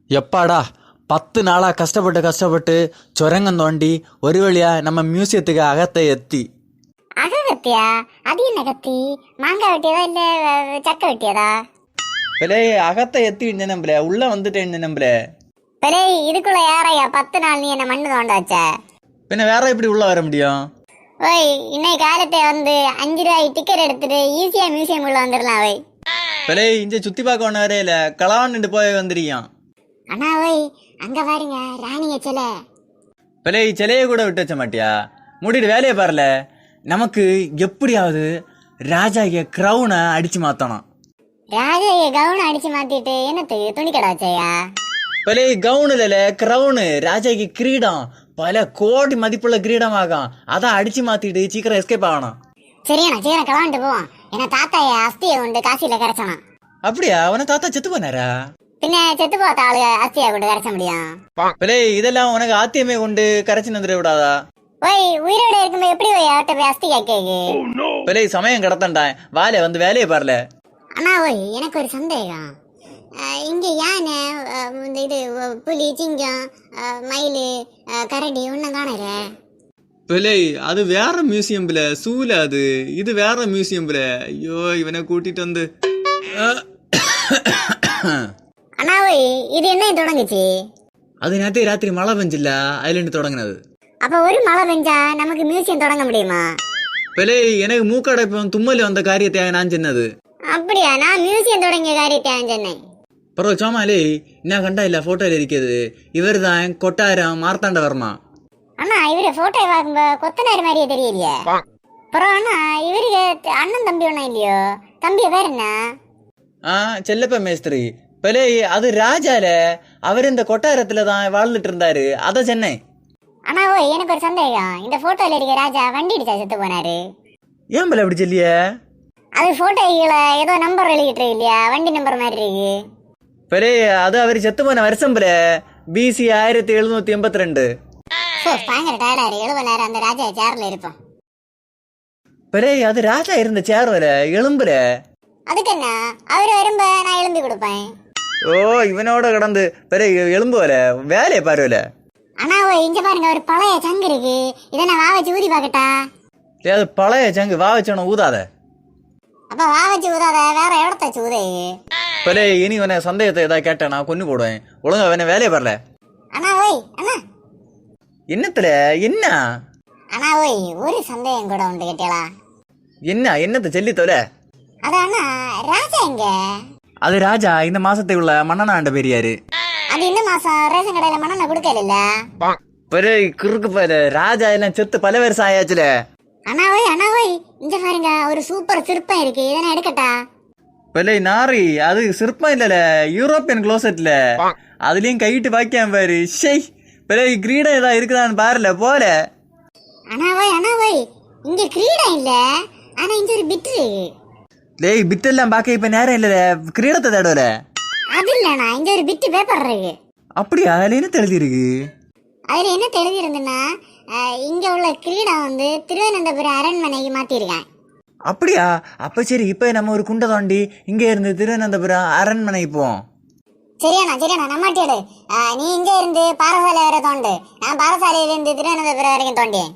எப்பாடா 10 நாளா கஷ்டப்பட்டு சுரங்கம் தோண்டி ஒரு வழியா நம்ம மியூசியத்துக்கு அகத்தை எத்தி. அகத்தியா? அது என்ன கத்தி? மாங்காய் வெட்டியதா இல்ல சக்கை வெட்டியதா? பிள்ளை அகத்தை எத்தி நம்பல, உள்ள வந்துட்டேன் நம்பல. பிள்ளை இதுக்குள்ள யாரையா 10 நாள் நீ என்ன மண்ணு தோண்ட வச்ச? பின்ன வேற எப்படி உள்ள வர முடியும்? ஓய், இன்னைக்கு காலத்தை வந்து 5 ரூபாய் டிக்கெட் எடுத்துட்டு ஈஸியா மியூசியம் உள்ள வந்துடலாம். ஓய் பிள்ளை இங்க சுத்தி பார்க்க ஒண்ணு வரையில களவாண்டு போய் வந்துருக்கான். அண்ணா ஓய், அங்க பாருங்க ராணிய சிலை. பிள்ளை சிலையை கூட விட்டு வச்ச மாட்டியா? மூடிட்டு வேலையை பாருல. நமக்கு எப்படியாவது ராஜாக்கு கிரவுனை அடிச்சு மாத்தணும். ராஜாய கவுனை அடிச்சு மாத்திட்டு என்னத்துக்கு துணி கடை வச்சையா? பிள்ளை கவுனுல கிரவுனு ராஜாக்கு கிரீடம், பல கோடி மதிப்புள்ள கிரீடம் ஆகும். அதான் அடிச்சு மாத்திட்டு சீக்கிரம் எஸ்கேப் ஆகணும். சரியாண்ணா, சீக்கிரம் கிளம்பிட்டு போவோம். என்ன தாத்தாய அஸ்தியை கொண்டு காசியில கரைச்சானா? அப்படியா? அவன தாத்தா செத்து போனாரா? பின்ன செத்து போத்த ஆளு அஸ்தியா கொண்டு கரைச்ச முடியும்? பிள்ளை இதெல்லாம் உனக்கு ஆத்தியமே கொண்டு கரைச்சு வந்துட விடாதா? ஓய், உயிரோட இருக்கும்போது எப்படி போய் அவட்ட போய் அஸ்தி கேக்கு? பிள்ளை சமயம் கடத்தண்டான், வாலே வந்து வேலையை பாருல. அண்ணா ஓய், எனக்கு ஒரு சந்தேகம். இங்க யானை, இது புலி, சிங்கம், மயிலு, கரடி ஒன்னும் காணல. பிள்ளை அது வேற மியூசியம் பிள்ளை, சூல அது. இது வேற மியூசியம் பிள்ளை. ஐயோ இவனை கூட்டிட்டு வந்து. அண்ணா ஓய், இது என்ன தொடங்குச்சு? அது நேற்று ராத்திரி மழை பெஞ்சில்ல, அதுல இருந்து தொடங்கினது. அப்ப ஒரு மழை பெஞ்சா நமக்கு மியூசியம் தொடங்க முடியுமா? பிள்ளை எனக்கு மூக்கடைப்பம் தும்மல் வந்த காரியத்தை நான் சொன்னது. அப்படியா? நான் மியூசியம் தொடங்கிய காரியத்தை சொன்னேன். பரவ சோமாலே என்ன கண்டா இல்ல போட்டோல இருக்கிறது. இவர் தான் கொட்டாரம் மார்த்தாண்டவர்மா. அண்ணா இவரு போட்டோ பார்க்கும்போது கொத்தனார் மாதிரியே தெரியலையே. அப்புறம் அண்ணா இவருக்கு அண்ணன் தம்பி ஒண்ணா இல்லையோ? தம்பிய பேர் என்ன? செல்லப்ப மேஸ்திரி. பிள்ளை அது ராஜால, அவர் இந்த கொட்டாரத்துல தான் வாழ்ந்துட்டு இருந்தாரு. அத சென்னை. அண்ணா ஓய், எனக்கு ஒரு சந்தேகம். இந்த போட்டோல இருக்க ராஜா வண்டி இடிச்சா செத்து போனாரு. ஏன் பிள்ளை அப்படி சொல்லிய? அது போட்டோல ஏதோ நம்பர் எழுதிட்டு இல்லையா, வண்டி நம்பர் மாதிரி இருக்கு. பிள்ளை அது அவர் செத்து போன வருஷம் பிள்ளை BC 1782. பயங்கர டயர்டாரு. 70 நேரம் அந்த ராஜா சேர்ல இருப்போம். பிள்ளை அது ராஜா இருந்த சேர்ல எலும்புல. அதுக்கு என்ன, அவரு வரும்ப நான் எழும்பி கொடுப்பேன். ஓ இவனோட கடந்து பிள்ளை எலும்பு வர வேலையை பாருல. அண்ணா ஓய், இங்க பாருங்க ஒரு பழைய சங்கு இருக்கு. இதை நான் வா வச்சு ஊதி பாக்கட்டா? அது பழைய சங்கு, வா வச்சோன ஊதாத. அப்ப வா வச்சு ஊதாத, வேற இடத்த வச்சு ஊதே. பிள்ளை இனி உன சந்தேகத்தை ஏதாவது கேட்டேன் நான் கொண்டு போடுவேன். ஒழுங்கா வேணா வேலையை பாருல. அண்ணா ஓய், அண்ணா என்னத்துல என்ன? அண்ணா ஓய், ஒரு சந்தேகம் கூட உண்டு கேட்டீங்களா? என்னத்தை சொல்லி தோல? அது அண்ணா, ராஜா எங்க? அது ராஜா இந்த மாசத்தை உள்ள மன்னனாண்ட பெரியாரு. அது இந்த மாசம் ரேஷன் கடையில மண்ணெண்ண குடுக்கல. பெரிய குறுக்கு பாரு, ராஜா எல்லாம் செத்து பல வருஷம் ஆயாச்சுல. அண்ணா ஓய், இங்க பாருங்க ஒரு சூப்பர் சிற்பம் இருக்கு. இதை நான் எடுக்கட்டா? பிள்ளை நாரி, அது சிற்பம் இல்லல, யூரோப்பியன் க்ளோசெட்ல. அதுலயும் கைட்டு பாக்கியாம பாரு. ஷை பிள்ளை கிரீடம் ஏதாவது இருக்குதான்னு பாருல போல. அண்ணா ஓய், இங்க கிரீடம் இல்ல, ஆனா இங்க ஒரு பிட் இருக்கு. டேய் பிட் எல்லாம் பாக்க இப்ப நேரம் இல்ல, கிரீடத்தை தேடல. அது இல்லண்ணா, இங்க ஒரு பிட் பேப்பர் இருக்கு. அப்படியா? அதுல என்ன எழுதி இருக்கு? அதுல என்ன எழுதி இருந்துன்னா, இங்க உள்ள கிரீடம் வந்து திருவனந்தபுரம் அரண்மனைக்கு மாத்திருக்கேன். அப்படியா? அப்ப சரி, இப்ப நம்ம ஒரு குண்டை தோண்டி இங்க இருந்து திருவனந்தபுரம் அரண்மனை போவோம். சரியாண்ணா நம்மாட்டியோடு. நீ இங்க இருந்து பாரசாலை வரை தோண்டு, நான் பாரசாலையில இருந்து திருவனந்தபுரம் வரைக்கும் தோண்டியேன்.